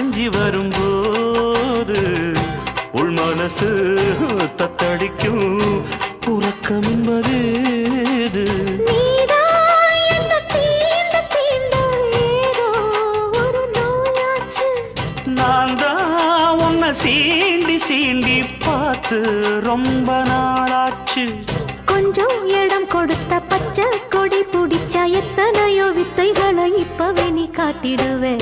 கஞ்சி வரும்போது உள் மனசு தத்தடிக்கும் உறக்கம் என்பது நான் தான் உன்னை சீண்டி சீண்டி பார்த்து ரொம்ப நாளாச்சு. கொஞ்சம் இடம் கொடுத்த பச்சை கொடி பிடிச்சா எத்தனையோ வித்தைகளை இப்பவே நீ காட்டிடுவே.